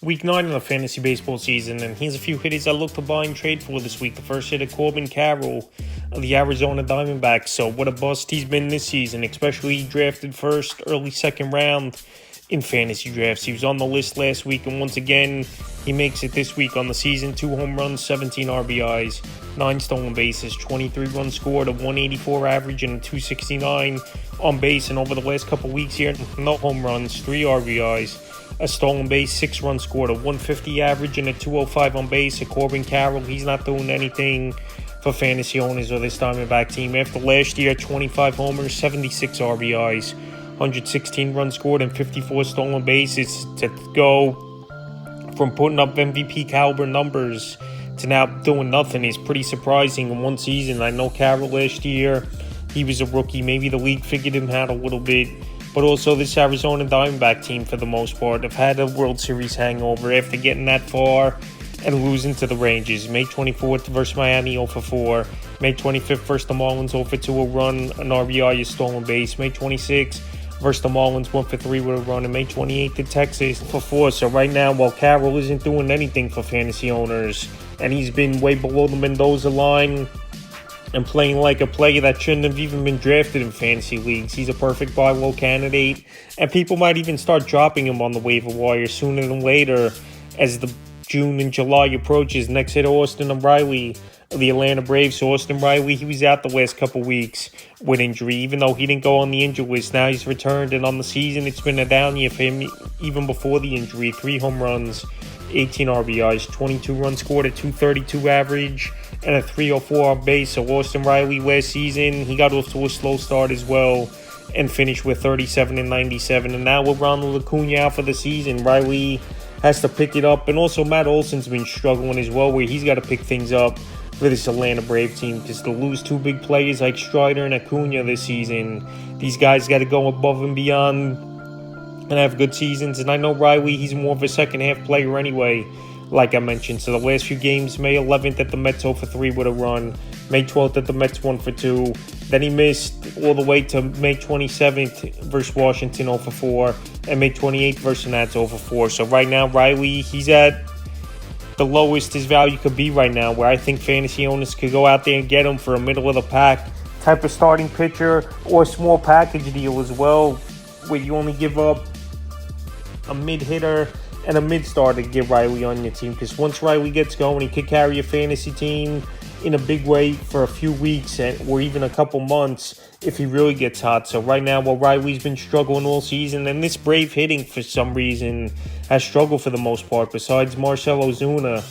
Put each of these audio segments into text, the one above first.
Week 9 of the fantasy baseball season, and here's a few hitters I look to buy and trade for this week. The first hitter, Corbin Carroll of the Arizona Diamondbacks. So what a bust he's been this season, especially drafted first, early second round in fantasy drafts. He was on the list last week, and once again, he makes it this week on the season. 2 home runs, 17 RBIs, 9 stolen bases, 23 runs scored, a 184 average, and a 269 on base. And over the last couple weeks here, no home runs, 3 RBIs, a stolen base, 6 runs scored, a 150 average, and a 205 on base. Corbin Carroll, he's not doing anything for fantasy owners or this Diamondback team. After last year, 25 homers, 76 RBIs, 116 runs scored, and 54 stolen bases. To go from putting up MVP caliber numbers to now doing nothing is pretty surprising in one season. I know Carroll last year, he was a rookie. Maybe the league figured him out a little bit. But also this Arizona Diamondback team, for the most part, have had a World Series hangover after getting that far and losing to the Rangers. May 24th versus Miami, 0-4. May 25th versus the Marlins, 0-2, a run, an RBI, a stolen base. May 26th versus the Marlins, 1-3 with a run. And May 28th at Texas, 4-4. So right now, while Carroll isn't doing anything for fantasy owners, and he's been way below the Mendoza line and playing like a player that shouldn't have even been drafted in fantasy leagues, he's a perfect buy low candidate, and people might even start dropping him on the waiver wire sooner than later as the June and July approaches. Next hitter, Austin Riley of the Atlanta Braves. So Austin Riley, he was out the last couple weeks with injury, even though he didn't go on the injury list. Now he's returned, and on the season, it's been a down year for him even before the injury. 3 home runs, 18 RBIs, 22 runs scored, a 232 average, and a 304 on base. So Austin Riley last season, he got off to a slow start as well and finished with 37 and 97. And now with Ronald Acuna out for the season, Riley has to pick it up. And also Matt Olson's been struggling as well, where he's got to pick things up for this Atlanta Brave team, because to lose 2 big players like Strider and Acuna this season, these guys got to go above and beyond and have good seasons. And I know Riley, he's more of a second half player anyway, like I mentioned. So the last few games, May 11th at the Mets, 0-3 with a run. May 12th at the Mets, 1-2. Then he missed all the way to May 27th versus Washington, 0-4. And May 28th versus the Nats, 0-4. So right now, Riley, he's at the lowest his value could be right now, where I think fantasy owners could go out there and get him for a middle of the pack type of starting pitcher, or a small package deal as well, where you only give up a mid hitter and a mid starter to get Riley on your team. Because once Riley gets going, he could carry a fantasy team in a big way for a few weeks or even a couple months if he really gets hot. So right now, while Riley's been struggling all season, and this Brave hitting for some reason has struggled for the most part, besides Marcell Ozuna,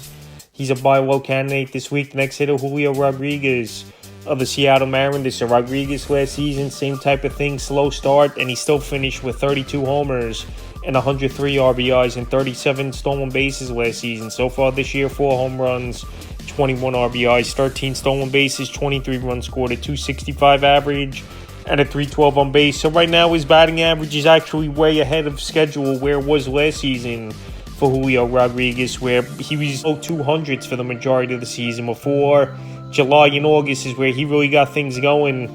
he's a buy low candidate this week. Next hitter, Julio Rodriguez of the Seattle Mariners. So Rodriguez last season, same type of thing, slow start, and he still finished with 32 homers and 103 RBIs and 37 stolen bases last season. So far this year, 4 home runs, 21 RBIs, 13 stolen bases, 23 runs scored, a 265 average, and a 312 on base. So right now, his batting average is actually way ahead of schedule where it was last season for Julio Rodriguez, where he was low 200s for the majority of the season. Before July and August is where he really got things going.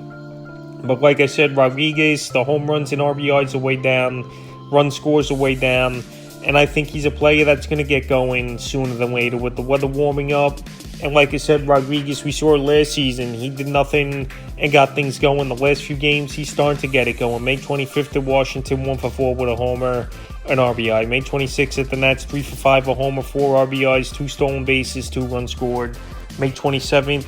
But like I said, Rodriguez, the home runs and RBIs are way down, run scores are way down, and I think he's a player that's going to get going sooner than later with the weather warming up. And like I said, Rodriguez, we saw it last season. He did nothing and got things going. The last few games, he's starting to get it going. May 25th at Washington, 1-4 with a homer, an RBI. May 26th at the Nats, 3-5, a homer, 4 RBIs, 2 stolen bases, 2 runs scored. May 27th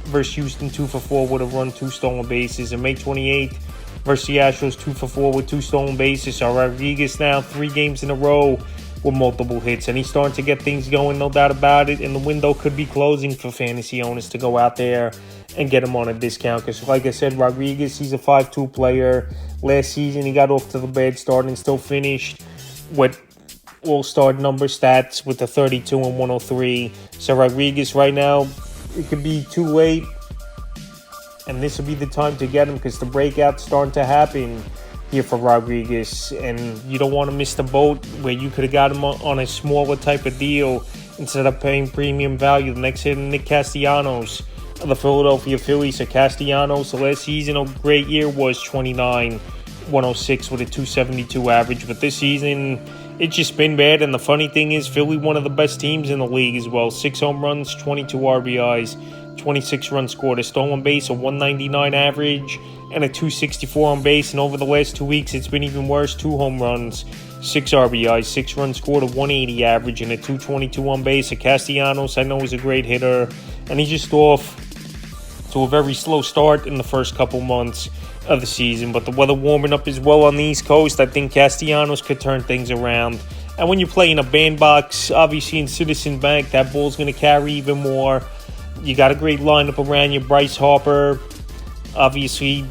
versus Houston, 2-4 with a run, 2 stolen bases. And May 28th versus the Astros, 2-4 with 2 stolen bases. So Rodriguez now 3 games in a row with multiple hits, and he's starting to get things going, no doubt about it. And the window could be closing for fantasy owners to go out there and get him on a discount. Because like I said, Rodriguez, he's a 5-2 player. Last season, he got off to the bad start and still finished with all-star number stats with a 32 and 103. So Rodriguez right now, it could be too late, and this will be the time to get him, because the breakout's starting to happen here for Rodriguez, and you don't want to miss the boat where you could have got him on a smaller type of deal instead of paying premium value. The next hitter, Nick Castellanos of the Philadelphia Phillies. So Castellanos, the last season, a great year, was 29, 106 with a 272 average, but this season it's just been bad. And the funny thing is, Philly, one of the best teams in the league as well. 6 home runs, 22 RBIs, 26 runs scored, a stolen base, a 199 average, and a 264 on base. And over the last 2 weeks, it's been even worse. 2 home runs, 6 RBIs, 6 runs scored, a 180 average, and a 222 on base. A Castellanos, I know, is a great hitter, and he's just off to a very slow start in the first couple months of the season. But the weather warming up as well on the East Coast. I think Castellanos could turn things around. And when you play in a bandbox, obviously in Citizen Bank, that ball's going to carry even more. You got a great lineup around you. Bryce Harper, obviously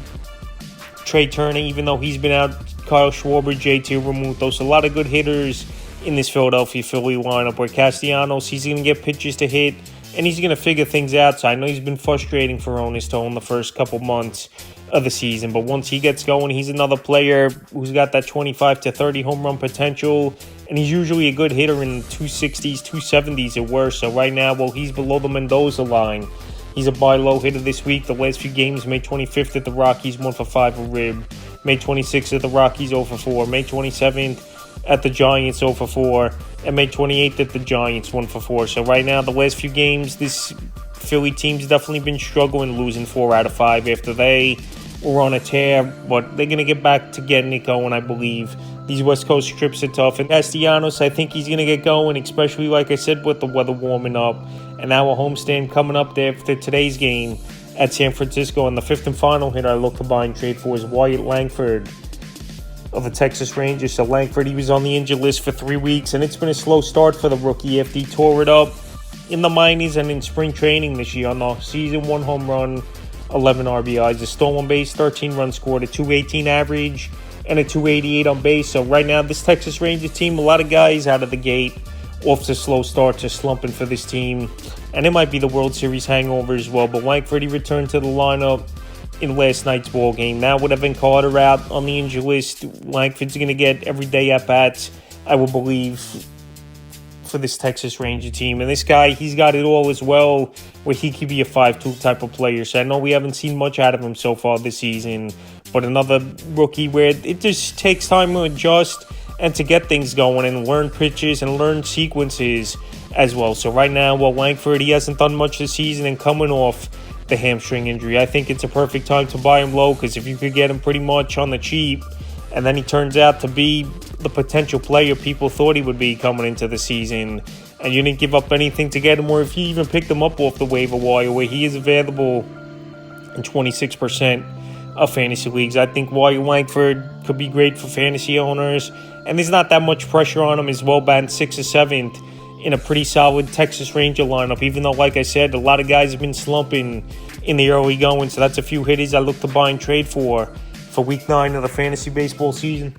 Trey Turner, even though he's been out, Kyle Schwarber, JT Realmuto. A lot of good hitters in this Philadelphia Philly lineup, where Castellanos, he's going to get pitches to hit, and he's going to figure things out. So I know he's been frustrating for Onisto in the first couple months of the season, but once he gets going, he's another player who's got that 25 to 30 home run potential, and he's usually a good hitter in the 260s, 270s at worst. So right now, well, he's below the Mendoza line. He's a buy low hitter this week. The last few games, May 25th at the Rockies, 1 for 5 a rib. May 26th at the Rockies, 0 for 4. May 27th at the Giants, 0 for 4. And May 28th at the Giants, 1 for 4. So right now, the last few games, this Philly team's definitely been struggling, losing 4 out of 5 after they were on a tear. But they're going to get back to getting it going, I believe. These West Coast trips are tough. And Castellanos, I think he's going to get going, especially, like I said, with the weather warming up. And now a homestand coming up there for today's game at San Francisco. And the fifth and final hitter I look to buy and trade for is Wyatt Langford of the Texas Rangers. So Langford, he was on the injured list for 3 weeks, and it's been a slow start for the rookie after he tore it up in the minors and in spring training this year. On the season, 1 home run, 11 RBIs, a stolen base, 13 runs scored, a 218 average, and a 288 on base. So right now, this Texas Rangers team, a lot of guys out of the gate off to slow starts, just slumping for this team. And it might be the World Series hangover as well. But Langford, he returned to the lineup in last night's ball game. Now with Evan Carter out on the injury list, Langford's going to get everyday at-bats, I will believe, for this Texas Ranger team. And this guy, he's got it all as well, where he could be a 5-tool type of player. So I know we haven't seen much out of him so far this season, but another rookie where it just takes time to adjust and to get things going and learn pitches and learn sequences as well. So right now, well, Langford, he hasn't done much this season, and coming off the hamstring injury, I think it's a perfect time to buy him low, because if you could get him pretty much on the cheap, and then he turns out to be the potential player people thought he would be coming into the season, and you didn't give up anything to get him, or if you even picked him up off the waiver wire, where he is available in 26% of fantasy leagues, I think Wyatt Langford could be great for fantasy owners. And there's not that much pressure on him as well, batting 6th or 7th in a pretty solid Texas Ranger lineup, even though, like I said, a lot of guys have been slumping in the early going. So that's a few hitters I look to buy and trade for Week 9 of the fantasy baseball season.